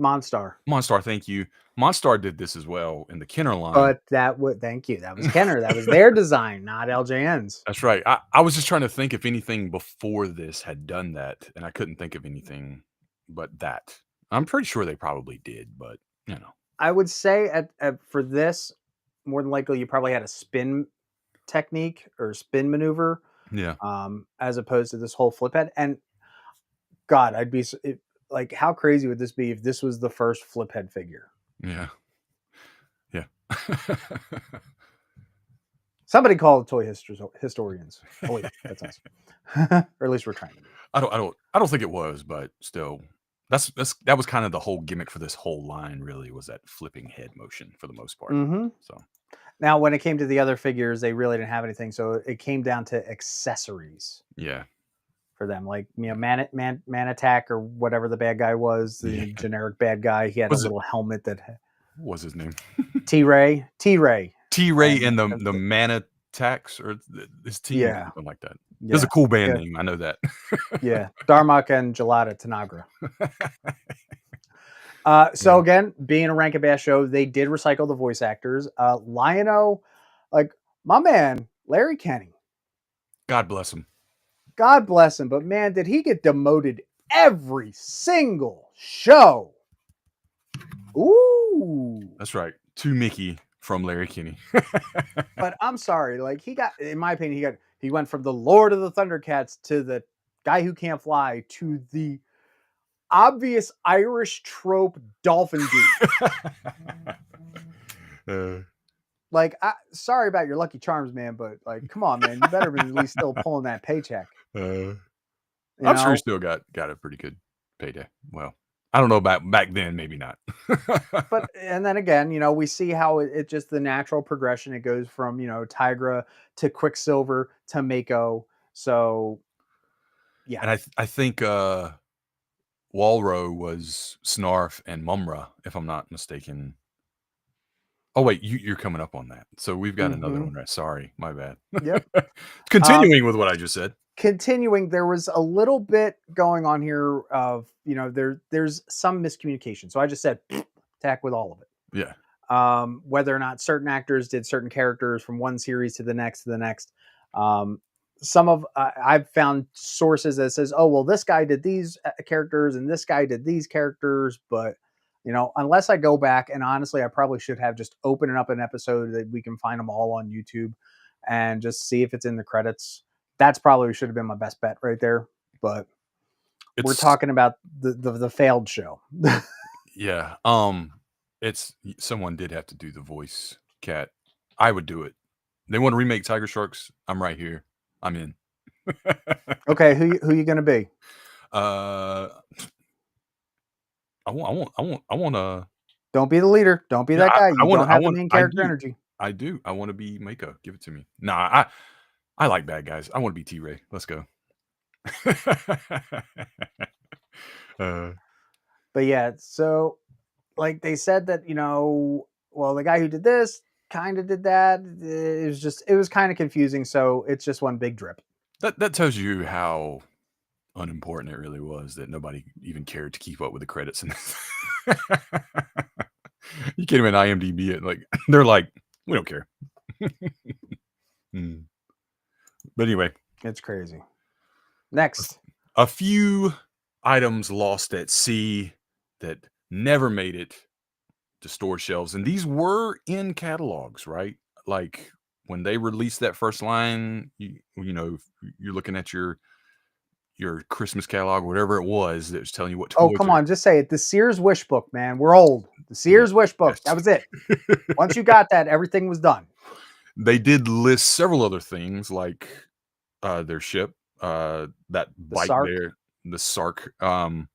Monstar. Monstar, thank you. Monstar did this as well in the Kenner line. But that would thank you. That was Kenner. That was their design, not LJN's. That's right. I was just trying to think if anything before this had done that, and I couldn't think of anything but that. I'm pretty sure they probably did, but you know. I would say at for this, more than likely you probably had a spin technique or spin maneuver, Yeah. as opposed to this whole flip head. And God, I'd be like, how crazy would this be if this was the first flip head figure? Yeah. Yeah. Somebody call the toy historians. Oh wait, that's us. Or at least we're trying to be. I don't think it was, but still, that was kind of the whole gimmick for this whole line. Really, was that flipping head motion for the most part. Mm-hmm. So Now, when it came to the other figures, they really didn't have anything, so it came down to accessories yeah, for them, like Man Attack or whatever the bad guy was, the Yeah. generic bad guy. He had Was a it- little helmet that what was his name? T-Ray. T-Ray and that's the Mana Tax or his team, Yeah. something like that. Yeah, There's a cool band yeah. name. I know that. yeah, Darmok and Gelada Tanagra. So again, being a RakinBass show, they did recycle the voice actors. Lion-O, like my man Larry Kenny, God bless him. God bless him, but man, did he get demoted every single show? Ooh, That's right. To Mickey from Larry Kinney. but I'm sorry, like he got, in my opinion, he went from the Lord of the Thundercats to the guy who can't fly to the obvious Irish trope dolphin dude. Like, sorry about your Lucky Charms, man, but like, come on, man, you better be at least still pulling that paycheck. I'm You sure he know? still got a pretty good payday. Well, I don't know about back then, maybe not. But and then again, we see how it just the natural progression. It goes from Tigra to Quicksilver to Mako. So yeah, And I think Walro was Snarf and Mumra, if I'm not mistaken. Oh wait, you're coming up on that. So we've got another one, right? Sorry, my bad. Yep. Continuing with what I just said. Continuing, there was a little bit going on here of there's some miscommunication. So I just said attack with all of it. Yeah. Whether or not certain actors did certain characters from one series to the next to the next. Some of I've found sources that says, oh well, this guy did these characters and this guy did these characters, but unless I go back, and honestly, I probably should have just opened up an episode that we can find them all on YouTube and just see if it's in the credits. That's probably should have been my best bet right there. But we're talking about the failed show. Yeah. It's someone did have to do the voice, Cat. I would do it. They want to remake Tigersharks. I'm right here. I'm in. Okay, who you gonna be? I want Don't be the leader. Don't be that guy. You don't have the main character energy. I do. I want to be Mako. Give it to me. Nah, I like bad guys. I want to be T-Ray. Let's go. But yeah, so like they said that, well, the guy who did this kind of did that. It was kind of confusing. So it's just one big drip. That tells you how unimportant it really was that nobody even cared to keep up with the credits. And you can't even IMDb it. Like they're like, we don't care. Mm. But anyway, It's crazy. Next. a few items lost at sea that never made it to store shelves, and these were in catalogs, right? Like when they released that first line, you know, if you're looking at your Christmas catalog, whatever it was that was telling you what Oh, toys come are. on. Just say it. The Sears Wish Book, man. We're old. The Sears Wish Book. Yes. That was it. Once you got that, everything was done. They did list several other things like their ship, that bite Sark. bear, the Sark, that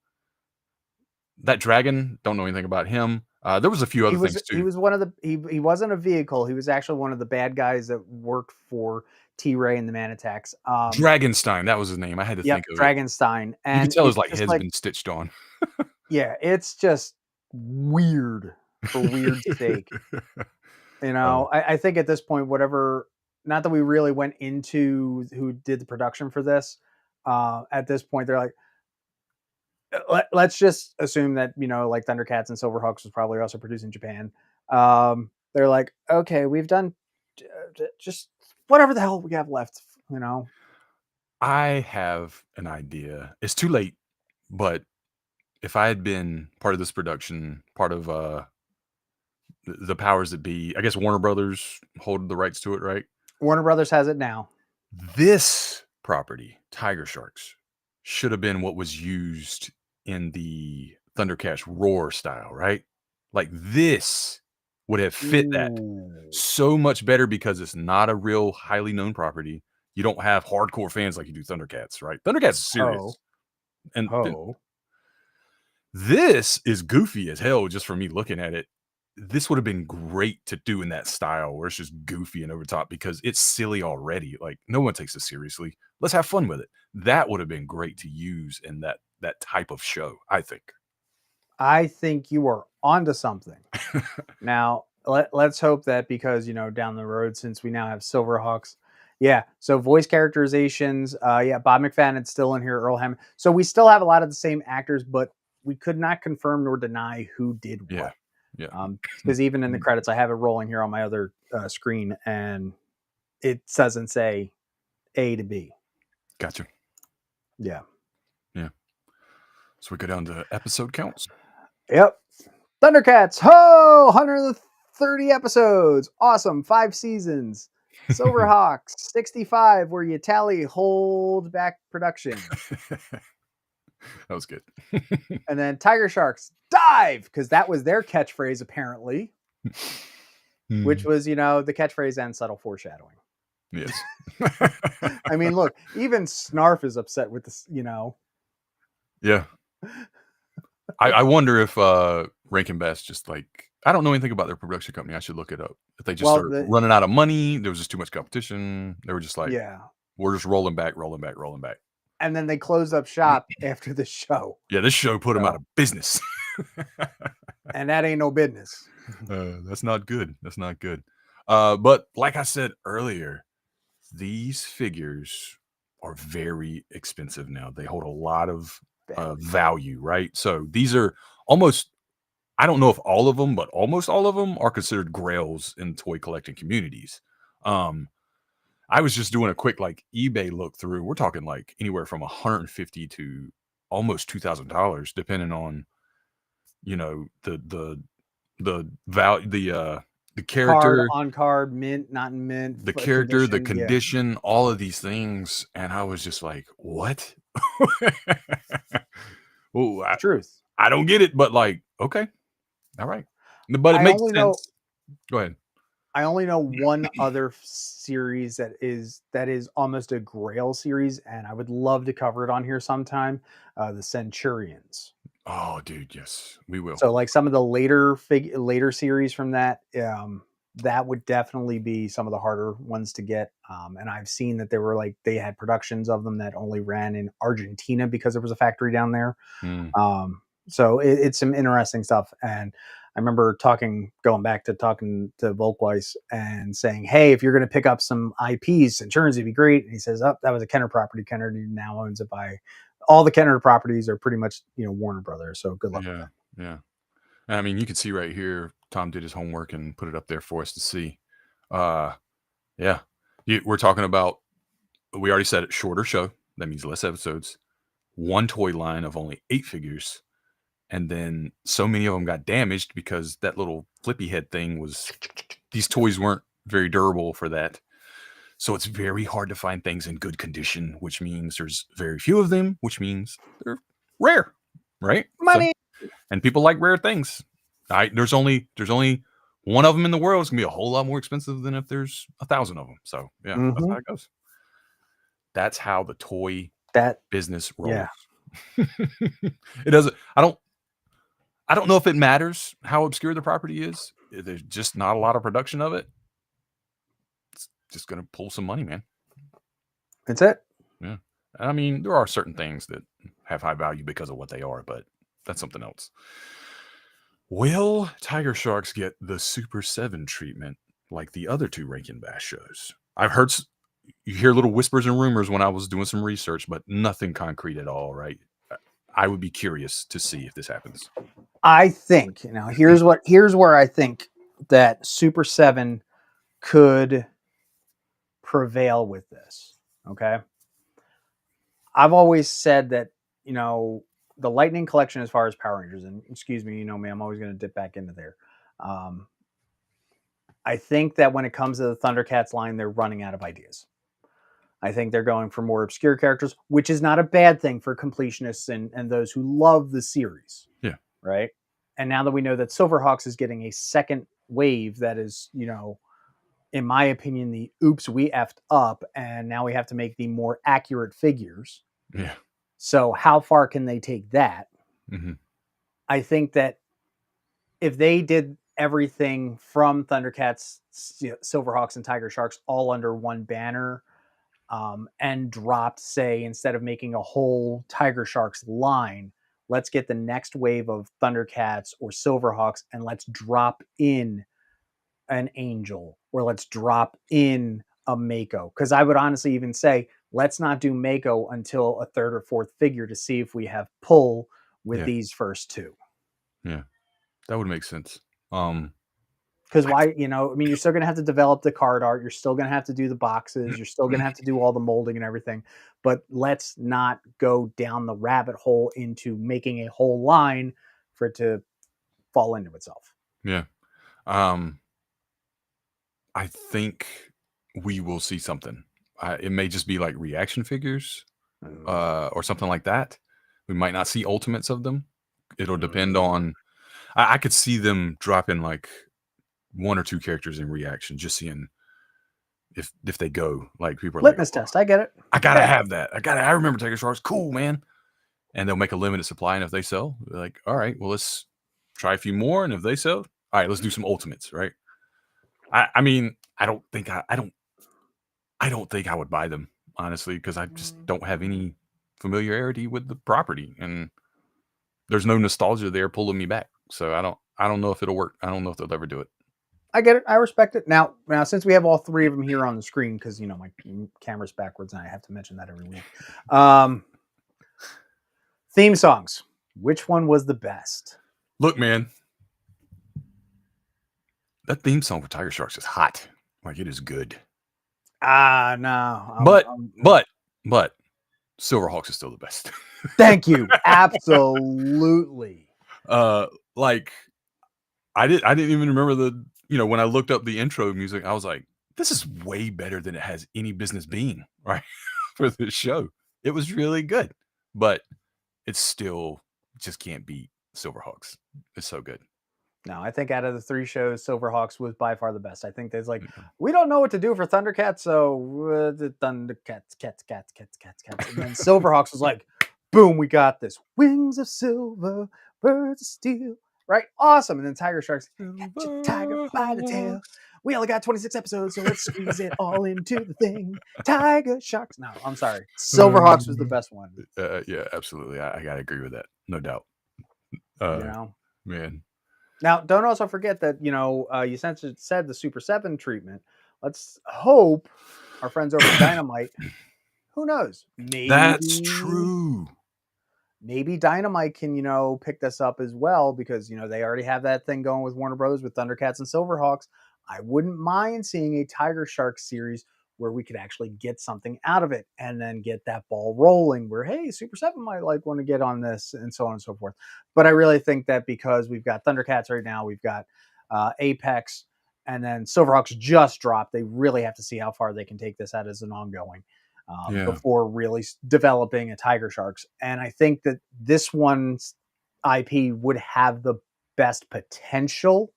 dragon. Don't know anything about him. There was a few other things too. He was one of the he wasn't a vehicle. He was actually one of the bad guys that worked for T-Ray and the Man Attacks. Dragonstein, that was his name. I had to Yep, think of it. Dragonstein. You And can tell his it's like just head's been stitched on. yeah, it's just weird for weird's sake. You know, I think at this point, whatever, not that we really went into who did the production for this, at this point, they're like, let's just assume that, you know, like Thundercats and Silverhawks was probably also produced in Japan. They're like, okay, we've done just whatever the hell we have left, you know. I have an idea. It's too late, but if I had been part of this production, part of the powers that be, I guess Warner Brothers hold the rights to it, right? Warner Brothers has it now. This property, Tigersharks, should have been what was used in the Thundercats Roar style, right? Like this would have fit that Ooh. so much better because it's not a real highly known property. You don't have hardcore fans like you do Thundercats, right? Thundercats is serious. And this is goofy as hell just for me looking at it. This would have been great to do in that style where it's just goofy and over top because it's silly already. Like no one takes it seriously. Let's have fun with it. That would have been great to use in that type of show, I think. I think you are onto something. Now, let's hope that because, you know, down the road, since we now have Silverhawks, yeah. So voice characterizations, yeah, Bob McFadden's still in here, Earl Hammond. So we still have a lot of the same actors, but we could not confirm nor deny who did what. Yeah. Yeah. Because even in the credits, I have it rolling here on my other screen, and it doesn't say A to B. Gotcha. Yeah. Yeah. So we go down to episode counts. Yep. Thundercats, ho! 130 episodes. Awesome. 5 seasons. Silverhawks, 65, where you tally, hold back production. That was good. And then Tigersharks, dive, because that was their catchphrase, apparently, which was, you know, the catchphrase and subtle foreshadowing. Yes. I mean, look, even Snarf is upset with this, you know. Yeah. I wonder if RakinBass just like, I don't know anything about their production company. I should look it up. If they just started running out of money, there was just too much competition. They were just like, yeah, we're just rolling back. And then they closed up shop after the show. Yeah, this show put them out of business. And that ain't no business. That's not good. That's not good. But like I said earlier, these figures are very expensive now. They hold a lot of value, right? So these are almost, I don't know if all of them, but almost all of them are considered grails in toy collecting communities. I was just doing a quick like eBay look through. We're talking like anywhere from $150 to almost $2,000, depending on, you know, the value, the character, card on card, mint, not mint, the character, the condition, condition, all of these things. And I was just like, what? Well, truth. I don't get it, but like, okay. All right. But it makes sense. Go ahead. I only know one other series that is almost a grail series, and I would love to cover it on here sometime. The Centurions. Oh, dude, yes, we will. So, like some of the later series from that, that would definitely be some of the harder ones to get. And I've seen that they had productions of them that only ran in Argentina because there was a factory down there. So it's some interesting stuff. And I remember going back to talking to Volkweiss and saying, hey, if you're going to pick up some IPs, Centurions would be great. And he says, oh, that was a Kenner property. Kenner now owns it by all the Kenner properties are pretty much, Warner Brothers. So good luck with Yeah, that. yeah. I mean, you can see right here, Tom did his homework and put it up there for us to see. Uh, yeah, we're talking about. We already said it. Shorter show. That means less episodes. One toy line of only 8 figures, and then so many of them got damaged because that little flippy head thing was. These toys weren't very durable for that. So it's very hard to find things in good condition, which means there's very few of them, which means they're rare, right? So, Money. and people like rare things. There's only one of them in the world. It's gonna be a whole lot more expensive than if there's 1,000 of them. So yeah, that's how it goes. That's how the toy That business rolls. yeah. It doesn't. I don't know if it matters how obscure the property is. There's just not a lot of production of it. It's just gonna pull some money, man. That's it. Yeah. I mean, there are certain things that have high value because of what they are, but that's something else. Will Tigersharks get the Super 7 treatment like the other 2 RakinBass shows? I've heard you hear little whispers and rumors when I was doing some research, but nothing concrete at all, right? I would be curious to see if this happens. I think, here's where I think that Super 7 could prevail with this. Okay. I've always said that, the Lightning collection, as far as Power Rangers, and excuse me, me, I'm always going to dip back into there. I think that when it comes to the Thundercats line, they're running out of ideas. I think they're going for more obscure characters, which is not a bad thing for completionists and those who love the series. Yeah. Right. And now that we know that Silverhawks is getting a second wave that is, in my opinion, the oops, we effed up, and now we have to make the more accurate figures. Yeah. So how far can they take that? Mm-hmm. I think that if they did everything from Thundercats, Silverhawks, and Tigersharks all under one banner, and dropped, say, instead of making a whole Tigersharks line, let's get the next wave of Thundercats or Silverhawks and let's drop in an Angel, or let's drop in a Mako. Because I would honestly even say, let's not do Mako until a 3rd or 4th figure to see if we have pull with these first 2. Yeah, that would make sense. Because why, you're still going to have to develop the card art. You're still going to have to do the boxes. You're still going to have to do all the molding and everything. But let's not go down the rabbit hole into making a whole line for it to fall into itself. Yeah. I think we will see something. It may just be like reaction figures or something like that. We might not see ultimates of them. It'll depend on... I could see them dropping like 1 or 2 characters in reaction, just seeing if they go. Like people are litmus like, test. I get it. I gotta have that. I remember Tigersharks. Cool, man. And they'll make a limited supply, and if they sell, they're like, all right, well, let's try a few more, and if they sell, all right, let's do some ultimates, right? I mean, I don't think I would buy them, honestly, because I just don't have any familiarity with the property, and there's no nostalgia there pulling me back. So I don't know if it'll work. I don't know if they'll ever do it. I get it. I respect it. Now, since we have all 3 of them here on the screen, because my camera's backwards, and I have to mention that every week. Theme songs. Which one was the best? Look, man, that theme song for Tigersharks is hot. Like, it is good. No. But Silverhawks is still the best. Thank you. Absolutely. Like, I didn't even remember when I looked up the intro music, I was like, this is way better than it has any business being, right? For this show. It was really good, but it's still just can't beat Silverhawks. It's so good. No, I think out of the 3 shows, Silverhawks was by far the best. I think there's like, we don't know what to do for Thundercats, so the Thundercats, cats. And then Silverhawks was like, boom, we got this. Wings of silver, birds of steel. Right? Awesome. And then Tigersharks, catch a tiger by the tail. We only got 26 episodes, so let's squeeze it all into the thing. Tigersharks. No, I'm sorry. Silverhawks was the best one. Yeah, absolutely. I gotta agree with that. No doubt. Man. Now, don't also forget that, you said the Super 7 treatment. Let's hope our friends over at Dynamite, who knows? Maybe That's true. maybe Dynamite can, pick this up as well because, they already have that thing going with Warner Brothers with Thundercats and Silverhawks. I wouldn't mind seeing a Tiger Shark series where we could actually get something out of it and then get that ball rolling where, hey, Super 7 might want to get on this and so on and so forth. But I really think that because we've got Thundercats right now, we've got Apex, and then Silverhawks just dropped. They really have to see how far they can take this out as an ongoing before really developing a Tiger Sharks. And I think that this one's IP would have the best potential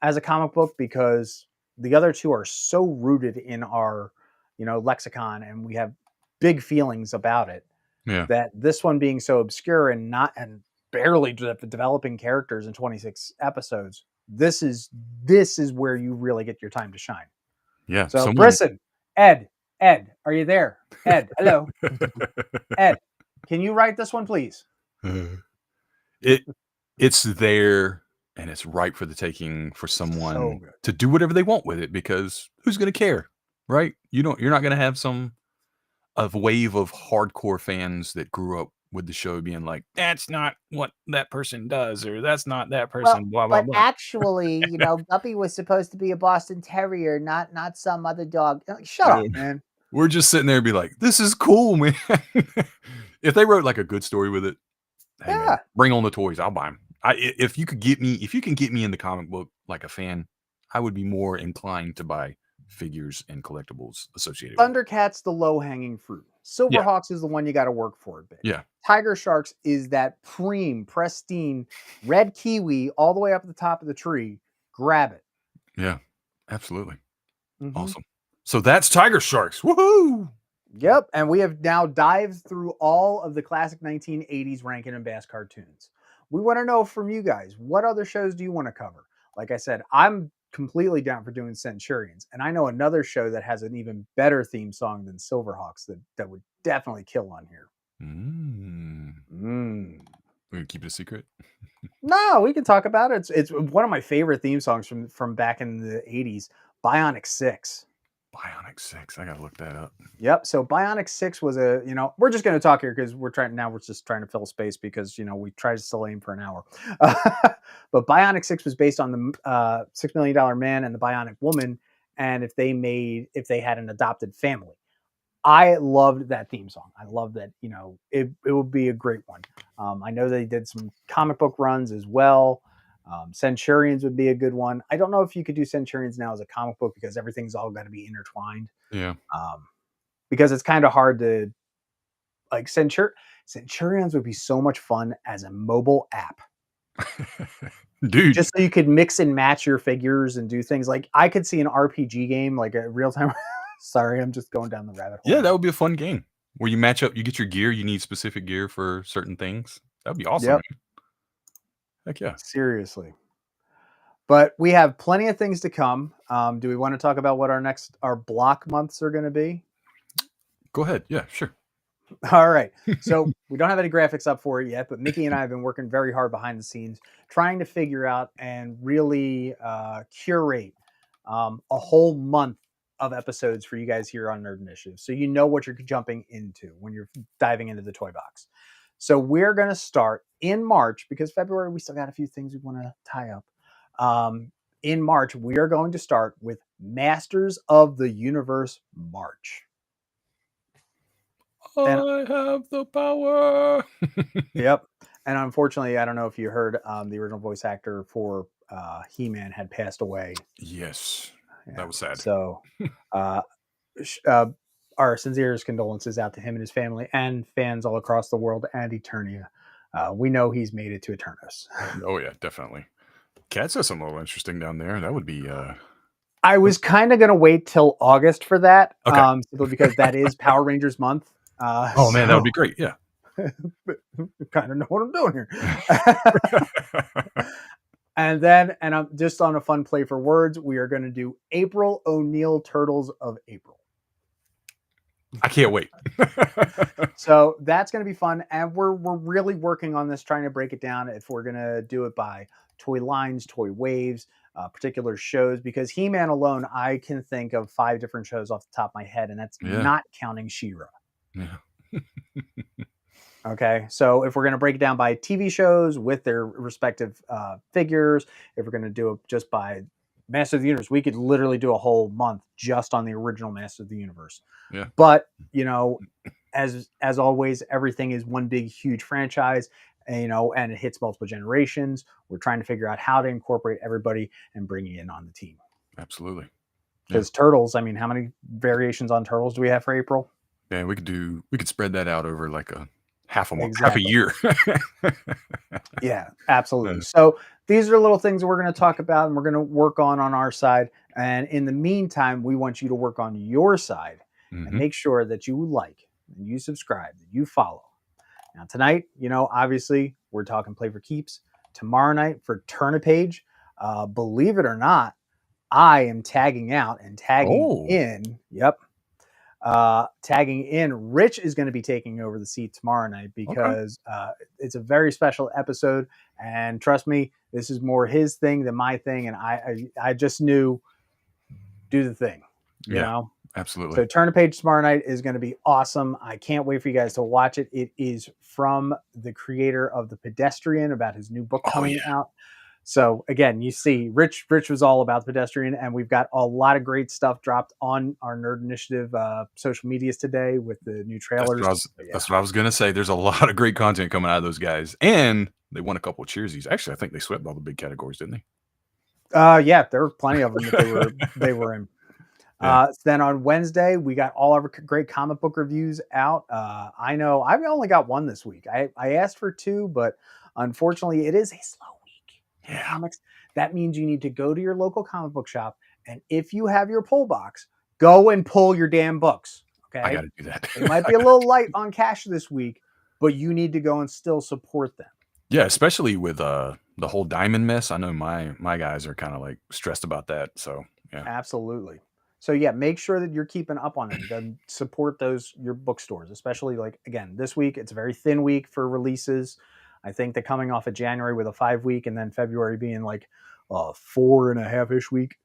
as a comic book because the other two are so rooted in our, lexicon, and we have big feelings about it. Yeah. That this one being so obscure and barely developing characters in 26 episodes, this is where you really get your time to shine. Yeah. So Brisson, Ed, are you there? Ed, hello. Ed, can you write this one, please? It's there and it's ripe for the taking for someone to do whatever they want with it because who's going to care, right? You're not going to have a wave of hardcore fans that grew up with the show being like, that's not what that person does, or that's not that person, blah, blah, But blah. actually, Guppy was supposed to be a Boston Terrier, not some other dog. Shut up, man. We're just sitting there and be like, this is cool, man. If they wrote like a good story with it, hey, man, bring on the toys. I'll buy them. If you can get me in the comic book like a fan, I would be more inclined to buy figures and collectibles associated with Thundercats, the low-hanging fruit. Silverhawks is the one you got to work for a bit. Yeah. Tiger Sharks is that pristine red kiwi all the way up at the top of the tree. Grab it. Yeah, absolutely. Mm-hmm. Awesome. So that's Tiger Sharks. Woohoo! Yep. And we have now dived through all of the classic 1980s Rankin and Bass cartoons. We want to know from you guys, what other shows do you want to cover? Like I said, I'm completely down for doing Centurions. And I know another show that has an even better theme song than Silverhawks that would definitely kill on here. We're going to keep it a secret? No, we can talk about it. It's one of my favorite theme songs from back in the 80s, Bionic 6. Bionic 6. I got to look that up. Yep. So Bionic 6 was we're just going to talk here because we're just trying to fill space because, we tried to still aim for an hour. But Bionic 6 was based on the $6 Million Man and the Bionic Woman. And if they had an adopted family. I loved that theme song. I love that, it would be a great one. I know they did some comic book runs as well. Centurions would be a good one. I don't know if you could do Centurions now as a comic book because everything's all got to be intertwined. Yeah. Because it's kind of hard to Centurions would be so much fun as a mobile app. Dude. Just so you could mix and match your figures and do things like I could see an RPG game, like a real time. Sorry, I'm just going down the rabbit hole. Yeah, that would be a fun game where you match up, you get your gear, you need specific gear for certain things. That would be awesome. Yep. Heck yeah. Seriously. But we have plenty of things to come. Do we want to talk about what our block months are going to be? Go ahead. Yeah, sure. All right. So we don't have any graphics up for it yet, but Mickey and I have been working very hard behind the scenes, trying to figure out and really curate a whole month of episodes for you guys here on Nerd Initiative. So you know what you're jumping into when you're diving into the toy box. So we're going to start in March because February, we still got a few things we want to tie up. In March, we are going to start with Masters of the Universe March. I have the power. Yep. And unfortunately, I don't know if you heard the original voice actor for He-Man had passed away. Yes. Yeah. That was sad. So our sincerest condolences out to him and his family and fans all across the world and Eternia. We know he's made it to Eternus. Oh, yeah, definitely. Cat says something a little interesting down there. That would be... I was kind of going to wait till August for that. Okay. Simply because that is Power Rangers month. Oh, man, that would be great. Yeah. Kind of know what I'm doing here. And I'm just on a fun play for words. We are going to do April O'Neil Turtles of April. I can't wait. So that's going to be fun. And we're really working on this, trying to break it down if we're going to do it by toy lines, toy waves, particular shows, because He-Man alone, I can think of 5 different shows off the top of my head, and that's not counting She-Ra. Yeah. Okay, so if we're going to break it down by TV shows with their respective figures, if we're going to do it just by Master of the Universe, we could literally do a whole month just on the original Master of the Universe. Yeah. But as always, everything is one big huge franchise, and it hits multiple generations. We're trying to figure out how to incorporate everybody and bring it in on the team. Absolutely. Because Turtles, I mean, how many variations on Turtles do we have for April? Yeah, we could spread that out over like a half a month, Exactly. half a year. Yeah, absolutely. So these are little things that we're going to talk about and we're going to work on our side. And in the meantime, we want you to work on your side and make sure that you like, and you subscribe, that you follow. Now tonight, obviously we're talking Play for Keeps. Tomorrow night for Turn a Page, believe it or not, I am tagging out and tagging in. Yep. Tagging in. Rich is going to be taking over the seat tomorrow night because it's a very special episode. And trust me, this is more his thing than my thing. And I just knew, do the thing, you know? Absolutely. So Turn a Page tomorrow night is going to be awesome. I can't wait for you guys to watch it. It is from the creator of The Pedestrian, about his new book coming out. So again, you see, Rich was all about The Pedestrian, and we've got a lot of great stuff dropped on our Nerd Initiative social medias today with the new trailers. That's what I was gonna say. There's a lot of great content coming out of those guys, and they won a couple of cheersies. Actually, I think they swept all the big categories, didn't they? Yeah, there were plenty of them that they were in. Then on Wednesday, we got all our great comic book reviews out. I know I've only got one this week. I asked for 2, but unfortunately, it is a slow week in comics. That means you need to go to your local comic book shop, and if you have your pull box, go and pull your damn books. Okay, I got to do that. It might be a little light on cash this week, but you need to go and still support them. Yeah, especially with the whole diamond mess. I know my guys are kind of like stressed about that. So yeah, absolutely. So yeah, make sure that you're keeping up on it. Then support your bookstores, especially like again this week. It's a very thin week for releases. I think they're coming off of January with a 5 week, and then February being like a 4.5-ish week.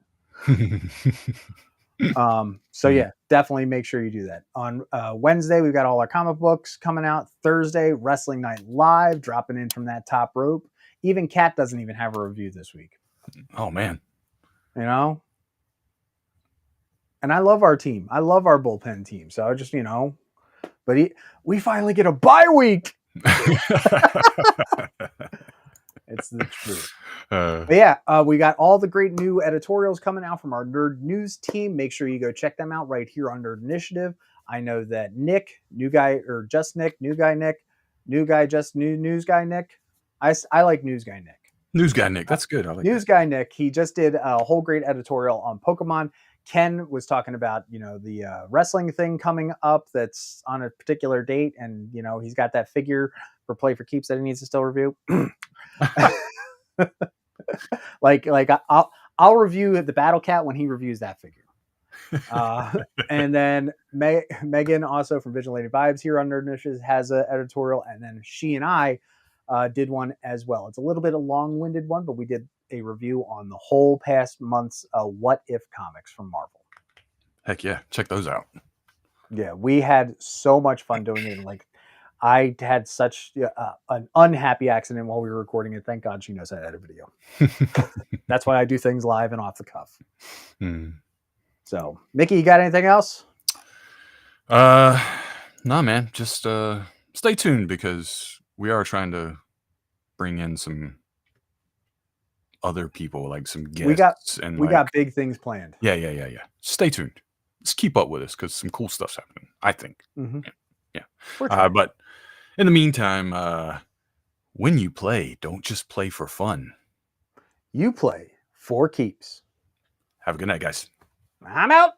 So yeah, definitely make sure you do that. On Wednesday, we've got all our comic books coming out. Thursday, Wrestling Night Live dropping in from that top rope. Even Kat doesn't even have a review this week. Oh man, And I love our team. I love our bullpen team. So I just, but we finally get a bye week. It's the truth. But yeah, we got all the great new editorials coming out from our Nerd News team. Make sure you go check them out right here on Nerd Initiative. I know that Nick, new guy, or just Nick, new guy Nick, new guy, just news guy Nick. I like news guy Nick. News guy Nick, that's good. I like news guy Nick. He just did a whole great editorial on Pokemon. Ken was talking about, the wrestling thing coming up that's on a particular date. And, he's got that figure for Play for Keeps that he needs to still review. I'll review the Battle Cat when he reviews that figure. And then Megan, also from Vigilante Vibes here on Nerd Initiative, has an editorial. And then she and I did one as well. It's a little bit of a long-winded one, but we did a review on the whole past month's What If comics from Marvel. Heck yeah, check those out. Yeah, we had so much fun doing it. Like, I had such an unhappy accident while we were recording it. Thank God she knows how to edit video. That's why I do things live and off the cuff. So, Mickey, you got anything else? No, man. Just stay tuned because we are trying to bring in some other people, like some guests. We got big things planned. Yeah. Stay tuned. Just keep up with us because some cool stuff's happening, I think. Yeah. But in the meantime, when you play, don't just play for fun. You play for keeps. Have a good night, guys. I'm out.